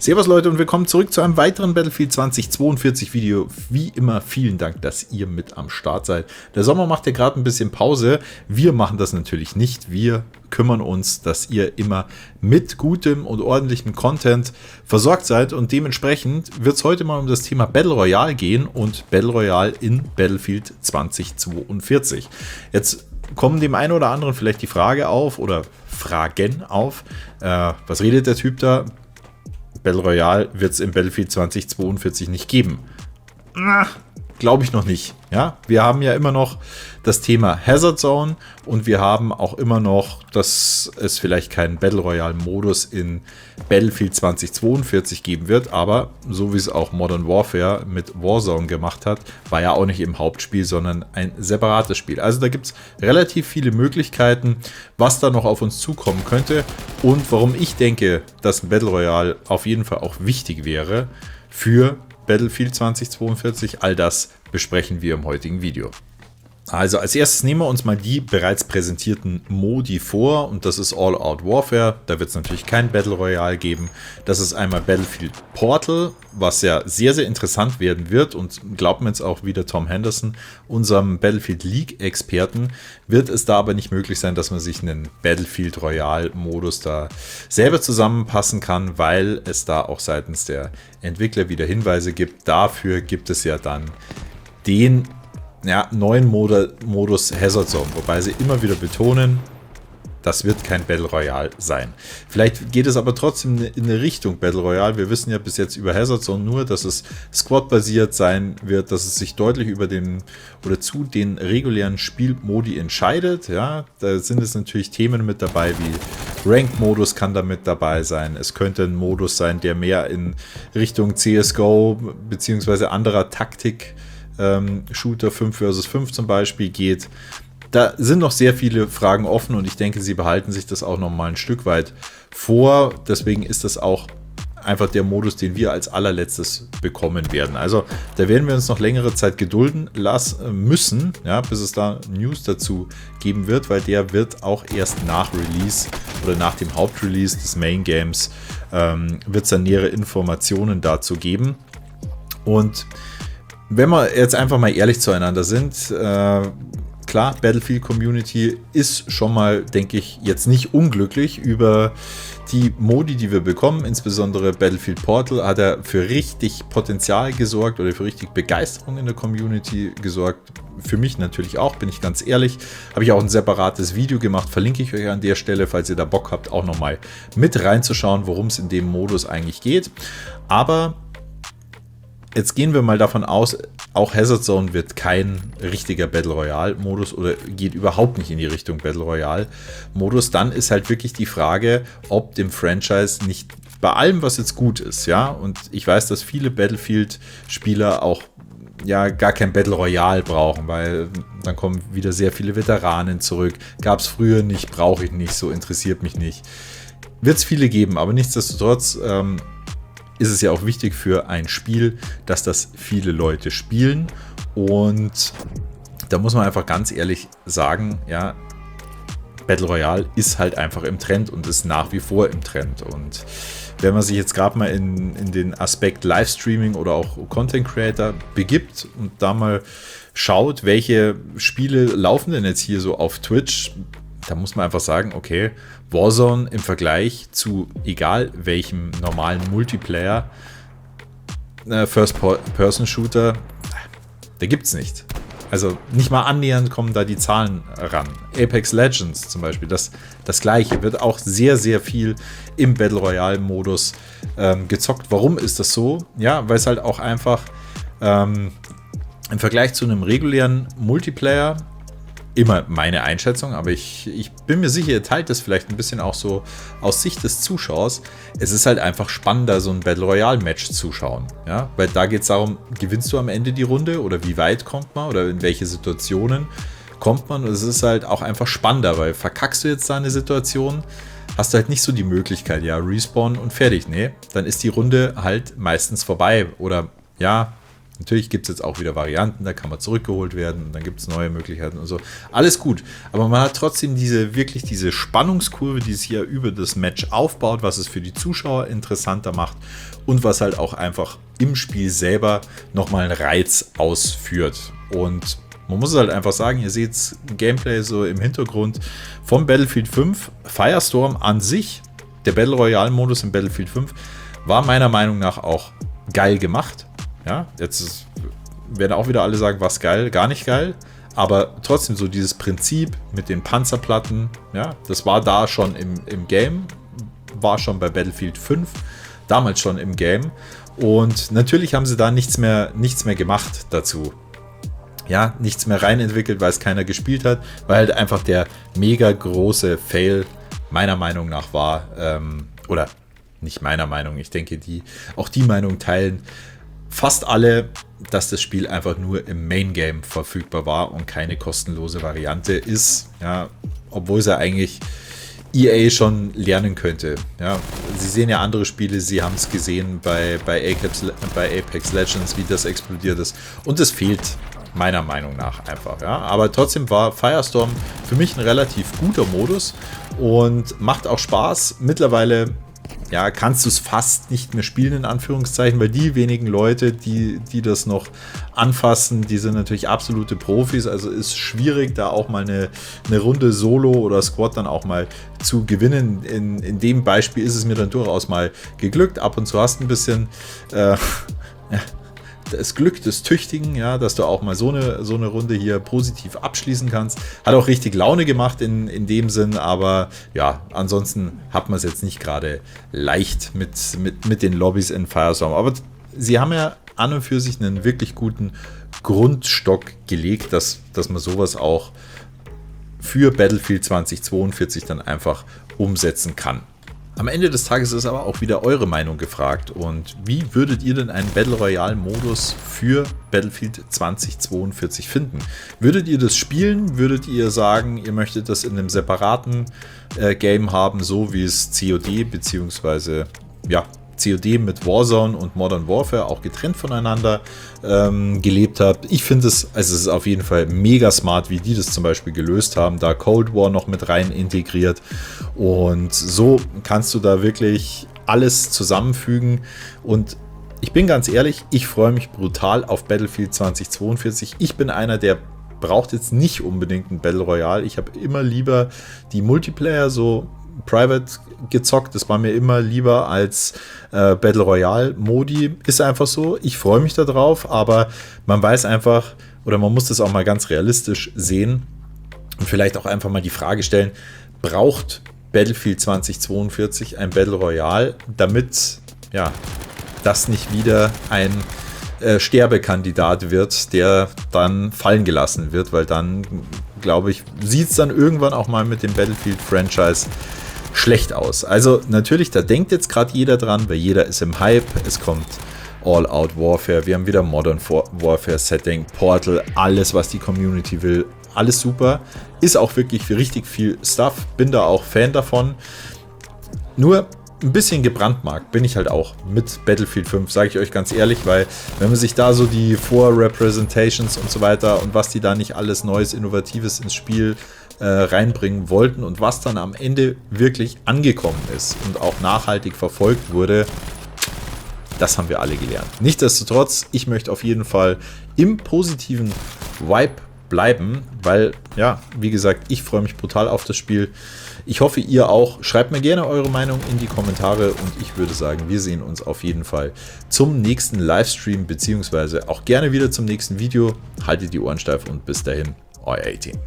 Servus Leute und willkommen zurück zu einem weiteren Battlefield 2042 Video. Wie immer vielen Dank, dass ihr mit am Start seid. Der Sommer macht ja gerade ein bisschen Pause. Wir machen das natürlich nicht. Wir kümmern uns, dass ihr immer mit gutem und ordentlichem Content versorgt seid. Und dementsprechend wird es heute mal um das Thema Battle Royale gehen und Battle Royale in Battlefield 2042. Jetzt kommen dem einen oder anderen vielleicht die Frage auf oder Fragen auf. Was redet der Typ da? Battle Royale wird es im Battlefield 2042 nicht geben. Glaube ich noch nicht. Ja, wir haben ja immer noch das Thema Hazard Zone und wir haben auch immer noch, dass es vielleicht keinen Battle Royale Modus in Battlefield 2042 geben wird, aber so wie es auch Modern Warfare mit Warzone gemacht hat, war ja auch nicht im Hauptspiel, sondern ein separates Spiel. Also da gibt es relativ viele Möglichkeiten, was da noch auf uns zukommen könnte und warum ich denke, dass ein Battle Royale auf jeden Fall auch wichtig wäre für Battlefield 2042, all das besprechen wir im heutigen Video. Also als erstes nehmen wir uns mal die bereits präsentierten Modi vor und das ist All-Out Warfare, da wird es natürlich kein Battle Royale geben. Das ist einmal Battlefield Portal, was ja sehr, sehr interessant werden wird und glaubt mir jetzt auch wieder Tom Henderson, unserem Battlefield League Experten, wird es da aber nicht möglich sein, dass man sich einen Battlefield Royale Modus da selber zusammenpassen kann, weil es da auch seitens der Entwickler wieder Hinweise gibt. Dafür gibt es ja dann den neuen Modus Hazard Zone, wobei sie immer wieder betonen, das wird kein Battle Royale sein. Vielleicht geht es aber trotzdem in eine Richtung Battle Royale. Wir wissen ja bis jetzt über Hazard Zone nur, dass es Squad-basiert sein wird, dass es sich deutlich über den oder zu den regulären Spielmodi entscheidet. Ja, da sind es natürlich Themen mit dabei, wie Ranked-Modus kann da mit dabei sein. Es könnte ein Modus sein, der mehr in Richtung CSGO bzw. anderer Taktik Shooter 5 vs 5 zum Beispiel geht. Da sind noch sehr viele Fragen offen und ich denke, sie behalten sich das auch noch mal ein Stück weit vor. Deswegen ist das auch einfach der Modus, den wir als allerletztes bekommen werden. Also da werden wir uns noch längere Zeit gedulden müssen, ja, bis es da News dazu geben wird, weil der wird auch erst nach Release oder nach dem Hauptrelease des Main Games wird es dann nähere Informationen dazu geben. Und wenn wir jetzt einfach mal ehrlich zueinander sind, klar, Battlefield Community ist schon mal, denke ich, jetzt nicht unglücklich über die Modi, die wir bekommen. Insbesondere Battlefield Portal hat er für richtig Potenzial gesorgt oder für richtig Begeisterung in der Community gesorgt. Für mich natürlich auch, bin ich ganz ehrlich. Habe ich auch ein separates Video gemacht, verlinke ich euch an der Stelle, falls ihr da Bock habt, auch nochmal mit reinzuschauen, worum es in dem Modus eigentlich geht. Aber jetzt gehen wir mal davon aus, auch Hazard Zone wird kein richtiger Battle Royale Modus oder geht überhaupt nicht in die Richtung Battle Royale Modus. Dann ist halt wirklich die Frage, ob dem Franchise nicht bei allem, was jetzt gut ist, ja, und ich weiß, dass viele Battlefield-Spieler auch ja gar kein Battle Royale brauchen, weil dann kommen wieder sehr viele Veteranen zurück. Gab es früher nicht, brauche ich nicht, so interessiert mich nicht. Wird es viele geben, aber nichtsdestotrotz ist es ja auch wichtig für ein Spiel, dass das viele Leute spielen und da muss man einfach ganz ehrlich sagen, ja, Battle Royale ist halt einfach im Trend und ist nach wie vor im Trend und wenn man sich jetzt gerade mal in den Aspekt Livestreaming oder auch Content Creator begibt und da mal schaut, welche Spiele laufen denn jetzt hier so auf Twitch, da muss man einfach sagen, okay, Warzone im Vergleich zu egal welchem normalen Multiplayer First-Person-Shooter, da gibt es nicht. Also nicht mal annähernd kommen da die Zahlen ran. Apex Legends zum Beispiel, das gleiche, wird auch sehr, sehr viel im Battle Royale-Modus gezockt. Warum ist das so? Ja, weil es halt auch einfach im Vergleich zu einem regulären Multiplayer, immer meine Einschätzung, aber ich bin mir sicher, ihr teilt das vielleicht ein bisschen auch so aus Sicht des Zuschauers. Es ist halt einfach spannender, so ein Battle Royale Match zu schauen. Ja? Weil da geht es darum, gewinnst du am Ende die Runde oder wie weit kommt man oder in welche Situationen kommt man. Und es ist halt auch einfach spannender, weil verkackst du jetzt da eine Situation, hast du halt nicht so die Möglichkeit, ja, respawn und fertig. Nee, dann ist die Runde halt meistens vorbei oder ja, Natürlich gibt es jetzt auch wieder Varianten, da kann man zurückgeholt werden und dann gibt es neue Möglichkeiten und so. Alles gut, aber man hat trotzdem wirklich diese Spannungskurve, die sich ja über das Match aufbaut, was es für die Zuschauer interessanter macht und was halt auch einfach im Spiel selber nochmal einen Reiz ausführt. Und man muss halt einfach sagen, ihr seht Gameplay so im Hintergrund vom Battlefield 5. Firestorm an sich, der Battle Royale Modus im Battlefield 5, war meiner Meinung nach auch geil gemacht. Ja, werden auch wieder alle sagen, was geil, gar nicht geil. Aber trotzdem so dieses Prinzip mit den Panzerplatten, ja, das war da schon im Game, war schon bei Battlefield 5, damals schon im Game. Und natürlich haben sie da nichts mehr gemacht dazu. Ja, nichts mehr reinentwickelt, weil es keiner gespielt hat, weil halt einfach der mega große Fail meiner Meinung nach war, oder nicht meiner Meinung, ich denke, auch die Meinung teilen fast alle, dass das Spiel einfach nur im Main Game verfügbar war und keine kostenlose Variante ist, ja, obwohl es ja eigentlich EA schon lernen könnte. Ja, sie sehen ja andere Spiele, sie haben es gesehen bei Apex Legends, wie das explodiert ist, und es fehlt meiner Meinung nach einfach. Ja, aber trotzdem war Firestorm für mich ein relativ guter Modus und macht auch Spaß. Mittlerweile, ja, kannst du es fast nicht mehr spielen, in Anführungszeichen, weil die wenigen Leute, die das noch anfassen, die sind natürlich absolute Profis, also ist schwierig, da auch mal eine Runde Solo oder Squad dann auch mal zu gewinnen. In dem Beispiel ist es mir dann durchaus mal geglückt. Ab und zu hast du ein bisschen das Glück des Tüchtigen, ja, dass du auch mal so eine Runde hier positiv abschließen kannst. Hat auch richtig Laune gemacht in dem Sinn, aber ja, ansonsten hat man es jetzt nicht gerade leicht mit den Lobbys in Firestorm. Aber sie haben ja an und für sich einen wirklich guten Grundstock gelegt, dass man sowas auch für Battlefield 2042 dann einfach umsetzen kann. Am Ende des Tages ist aber auch wieder eure Meinung gefragt. Und wie würdet ihr denn einen Battle Royale Modus für Battlefield 2042 finden? Würdet ihr das spielen? Würdet ihr sagen, ihr möchtet das in einem separaten Game haben, so wie es COD bzw. ja, COD mit Warzone und Modern Warfare auch getrennt voneinander gelebt habt? Ich finde es ist auf jeden Fall mega smart, wie die das zum Beispiel gelöst haben, da Cold War noch mit rein integriert, und so kannst du da wirklich alles zusammenfügen. Und ich bin ganz ehrlich, ich freue mich brutal auf Battlefield 2042. Ich bin einer, der braucht jetzt nicht unbedingt ein Battle Royale. Ich habe immer lieber die Multiplayer, so Private gezockt. Das war mir immer lieber als Battle Royale Modi. Ist einfach so. Ich freue mich darauf, aber man weiß einfach, oder man muss das auch mal ganz realistisch sehen und vielleicht auch einfach mal die Frage stellen, braucht Battlefield 2042 ein Battle Royale, damit ja, das nicht wieder ein Sterbekandidat wird, der dann fallen gelassen wird, weil dann, glaube ich, sieht es dann irgendwann auch mal mit dem Battlefield-Franchise schlecht aus. Also natürlich, da denkt jetzt gerade jeder dran, weil jeder ist im Hype. Es kommt All-Out Warfare, wir haben wieder Modern Warfare Setting, Portal, alles, was die Community will, alles super. Ist auch wirklich richtig viel Stuff, bin da auch Fan davon. Nur ein bisschen gebrandmarkt bin ich halt auch mit Battlefield 5, sage ich euch ganz ehrlich, weil wenn man sich da so die Vor-Representations und so weiter und was die da nicht alles Neues, Innovatives ins Spiel reinbringen wollten und was dann am Ende wirklich angekommen ist und auch nachhaltig verfolgt wurde, das haben wir alle gelernt. Nichtsdestotrotz, ich möchte auf jeden Fall im positiven Vibe bleiben, weil, ja, wie gesagt, ich freue mich brutal auf das Spiel. Ich hoffe, ihr auch. Schreibt mir gerne eure Meinung in die Kommentare und ich würde sagen, wir sehen uns auf jeden Fall zum nächsten Livestream, beziehungsweise auch gerne wieder zum nächsten Video. Haltet die Ohren steif und bis dahin, euer A-Team.